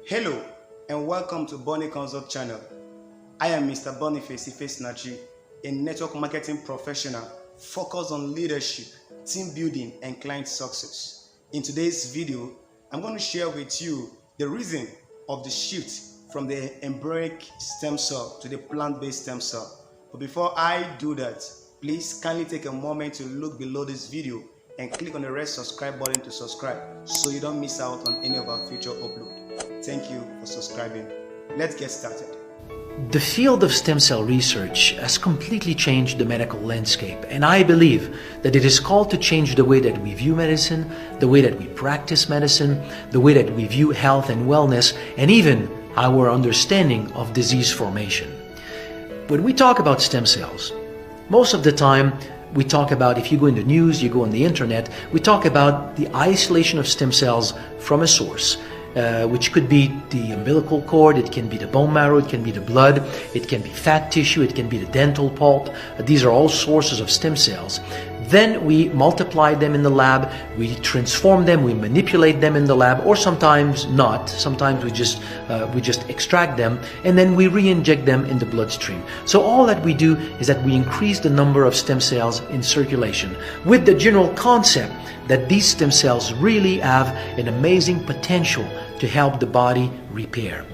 Hello and welcome to Bonnie Consult channel. I am Mr. Boniface Ifesinachi, a network marketing professional focused on leadership, team building and client success. In today's video, I'm going to share with you the reason of the shift from the embryonic stem cell to the plant-based stem cell. But before I do that, please kindly take a moment to look below this video and click on the red subscribe button to subscribe so you don't miss out on any of our future uploads. Thank you for subscribing. Let's get started. The field of stem cell research has completely changed the medical landscape, and I believe that it is called to change the way that we view medicine, the way that we practice medicine, the way that we view health and wellness, and even our understanding of disease formation. When we talk about stem cells, most of the time we talk about, if you go in the news, you go on the internet, we talk about the isolation of stem cells from a source. Which could be the umbilical cord, it can be the bone marrow, it can be the blood, it can be fat tissue, it can be the dental pulp. These are all sources of stem cells. Then we multiply them in the lab, we transform them, we manipulate them in the lab, or sometimes not. Sometimes we just extract them and then we re-inject them in the bloodstream. So all that we do is that we increase the number of stem cells in circulation with the general concept that these stem cells really have an amazing potential to help the body repair.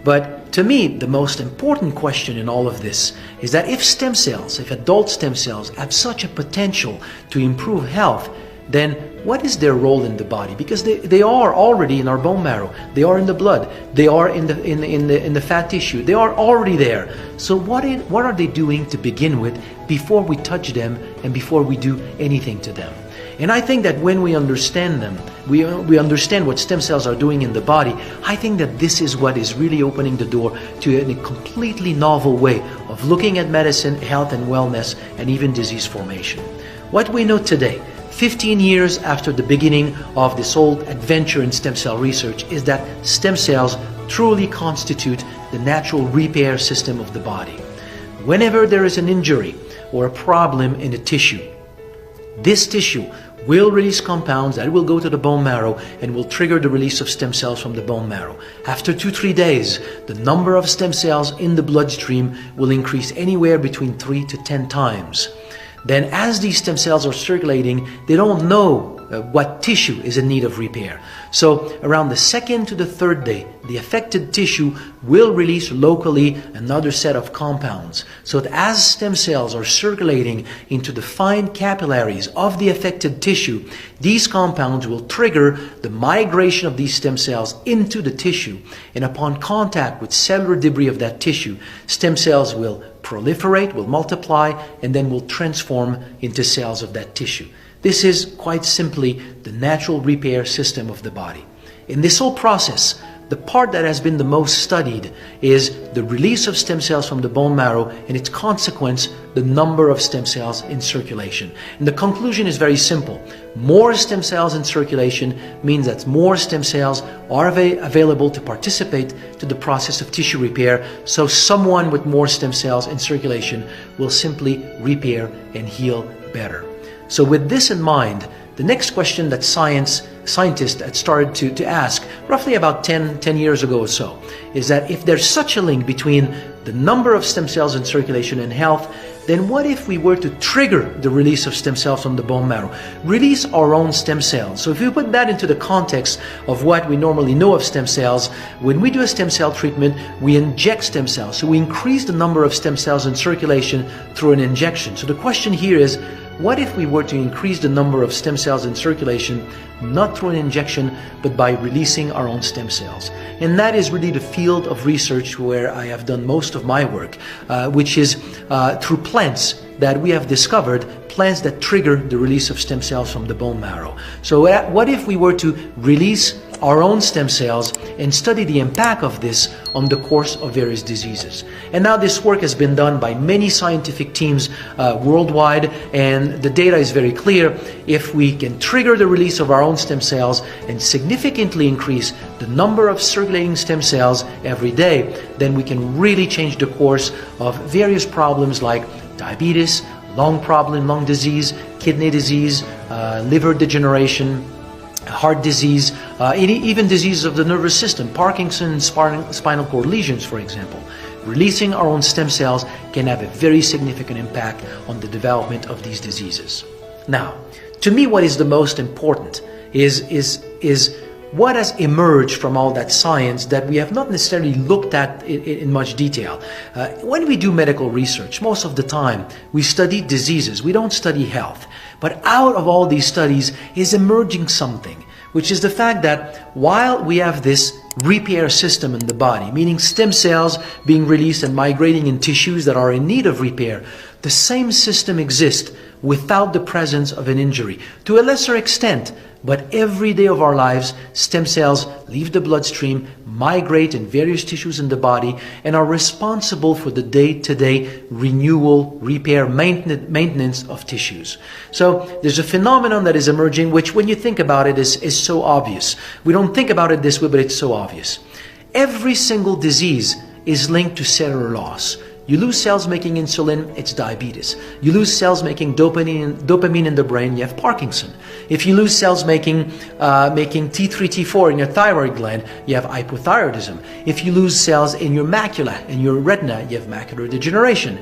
But to me, the most important question in all of this is that if adult stem cells have such a potential to improve health, then what is their role in the body? Because they are already in our bone marrow, they are in the blood, they are in the fat tissue, they are already there. So what are they doing to begin with before we touch them and before we do anything to them? And I think that when we understand them, we understand what stem cells are doing in the body, I think that this is what is really opening the door to a completely novel way of looking at medicine, health and wellness, and even disease formation. What we know today, 15 years after the beginning of this whole adventure in stem cell research, is that stem cells truly constitute the natural repair system of the body. Whenever there is an injury or a problem in a tissue, this tissue will release compounds that will go to the bone marrow and will trigger the release of stem cells from the bone marrow. After 2-3 days, the number of stem cells in the bloodstream will increase anywhere between 3 to 10 times. Then as these stem cells are circulating, they don't know what tissue is in need of repair. So around the 2nd to the 3rd day, the affected tissue will release locally another set of compounds. So that as stem cells are circulating into the fine capillaries of the affected tissue, these compounds will trigger the migration of these stem cells into the tissue. And upon contact with cellular debris of that tissue, stem cells will proliferate, will multiply, and then will transform into cells of that tissue. This is quite simply the natural repair system of the body. In this whole process, the part that has been the most studied is the release of stem cells from the bone marrow and its consequence, the number of stem cells in circulation. And the conclusion is very simple. More stem cells in circulation means that more stem cells are available to participate to the process of tissue repair. So someone with more stem cells in circulation will simply repair and heal better. So with this in mind, the next question that scientists had started to ask roughly about 10 years ago or so is that if there's such a link between the number of stem cells in circulation and health, then what if we were to trigger the release of stem cells from the bone marrow? Release our own stem cells. So if you put that into the context of what we normally know of stem cells, when we do a stem cell treatment, we inject stem cells. So we increase the number of stem cells in circulation through an injection. So the question here is, what if we were to increase the number of stem cells in circulation, not through an injection, but by releasing our own stem cells? And that is really the field of research where I have done most of my work, which is through plants that we have discovered, plants that trigger the release of stem cells from the bone marrow. So what if we were to release our own stem cells and study the impact of this on the course of various diseases? And now this work has been done by many scientific teams worldwide, and the data is very clear. If we can trigger the release of our own stem cells and significantly increase the number of circulating stem cells every day, then we can really change the course of various problems like diabetes, lung disease, kidney disease, liver degeneration, heart disease, even diseases of the nervous system, Parkinson's, spinal cord lesions, for example. Releasing our own stem cells can have a very significant impact on the development of these diseases. Now, to me, what is the most important is what has emerged from all that science that we have not necessarily looked at in much detail. When we do medical research, most of the time we study diseases, we don't study health. But out of all these studies is emerging something, which is the fact that while we have this repair system in the body, meaning stem cells being released and migrating in tissues that are in need of repair, the same system exists without the presence of an injury. To a lesser extent, but every day of our lives, stem cells leave the bloodstream, migrate in various tissues in the body, and are responsible for the day-to-day renewal, repair, maintenance of tissues. So there's a phenomenon that is emerging, which when you think about it is so obvious. We don't think about it this way, but it's so obvious. Every single disease is linked to cellular loss. You lose cells making insulin, it's diabetes. You lose cells making dopamine in the brain, you have Parkinson. If you lose cells making T3, T4 in your thyroid gland, you have hypothyroidism. If you lose cells in your macula, in your retina, you have macular degeneration.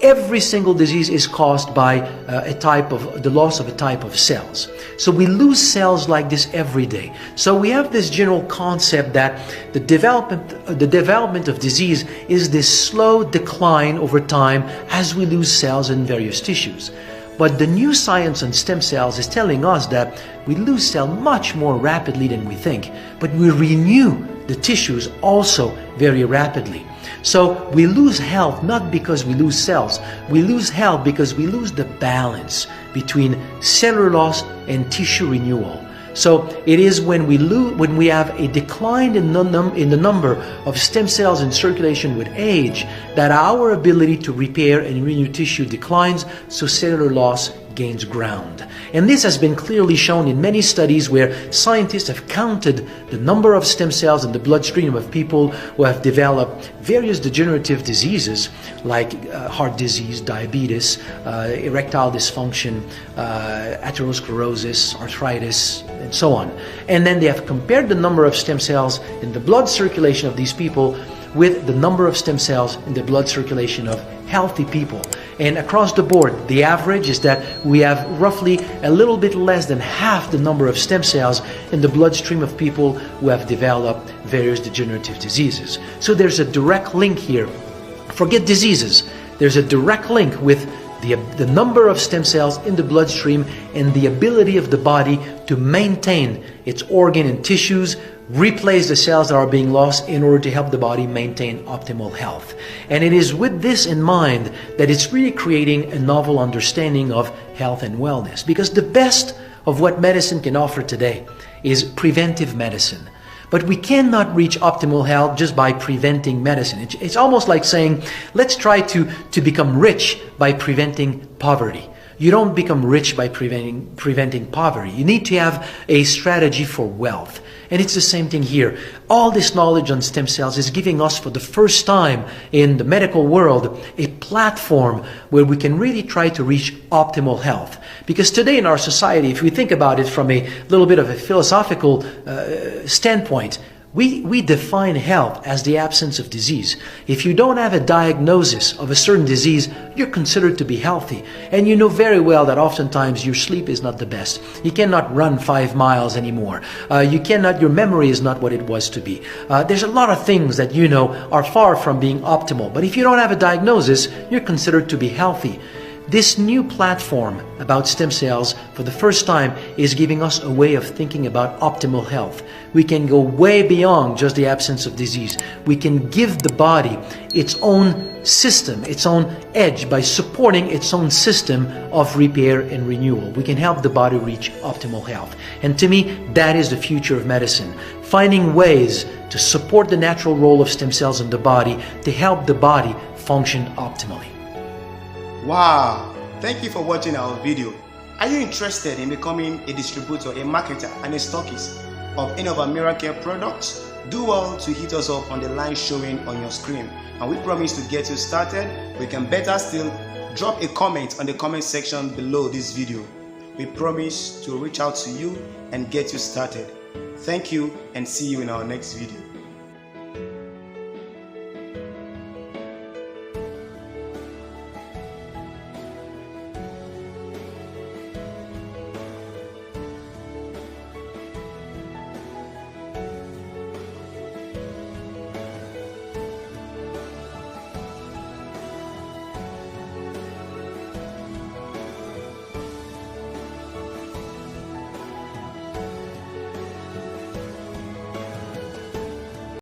Every single disease is caused by the loss of a type of cells. So we lose cells like this every day. So we have this general concept that the development of disease is this slow decline over time as we lose cells in various tissues. But the new science on stem cells is telling us that we lose cells much more rapidly than we think, but we renew the tissues also very rapidly. So we lose health not because we lose cells, we lose health because we lose the balance between cellular loss and tissue renewal. So it is when we have a decline in the number of stem cells in circulation with age that our ability to repair and renew tissue declines, so cellular loss gains ground. And this has been clearly shown in many studies where scientists have counted the number of stem cells in the bloodstream of people who have developed various degenerative diseases like heart disease, diabetes, erectile dysfunction, atherosclerosis, arthritis, and so on. And then they have compared the number of stem cells in the blood circulation of these people with the number of stem cells in the blood circulation of healthy people. And across the board, the average is that we have roughly a little bit less than half the number of stem cells in the bloodstream of people who have developed various degenerative diseases. So there's a direct link here. Forget diseases. There's a direct link with the number of stem cells in the bloodstream and the ability of the body to maintain its organ and tissues, replace the cells that are being lost in order to help the body maintain optimal health. And it is with this in mind that it's really creating a novel understanding of health and wellness, because the best of what medicine can offer today is preventive medicine. But we cannot reach optimal health just by preventing medicine. It's almost like saying, let's try to become rich by preventing poverty. You don't become rich by preventing poverty. You need to have a strategy for wealth. And it's the same thing here. All this knowledge on stem cells is giving us, for the first time in the medical world, a platform where we can really try to reach optimal health. Because today in our society, if we think about it from a little bit of a philosophical standpoint, we define health as the absence of disease. If you don't have a diagnosis of a certain disease, you're considered to be healthy. And you know very well that oftentimes your sleep is not the best. You cannot run 5 miles anymore. Your memory is not what it was to be. There's a lot of things that you know are far from being optimal. But if you don't have a diagnosis, you're considered to be healthy. This new platform about stem cells, for the first time, is giving us a way of thinking about optimal health. We can go way beyond just the absence of disease. We can give the body its own system, its own edge, by supporting its own system of repair and renewal. We can help the body reach optimal health. And to me, that is the future of medicine. Finding ways to support the natural role of stem cells in the body to help the body function optimally. Wow! Thank you for watching our video. Are you interested in becoming a distributor, a marketer, and a stockist of any of our MIIRA products? Do well to hit us up on the line showing on your screen, and we promise to get you started. We can better still drop a comment on the comment section below this video. We promise to reach out to you and get you started. Thank you and see you in our next video.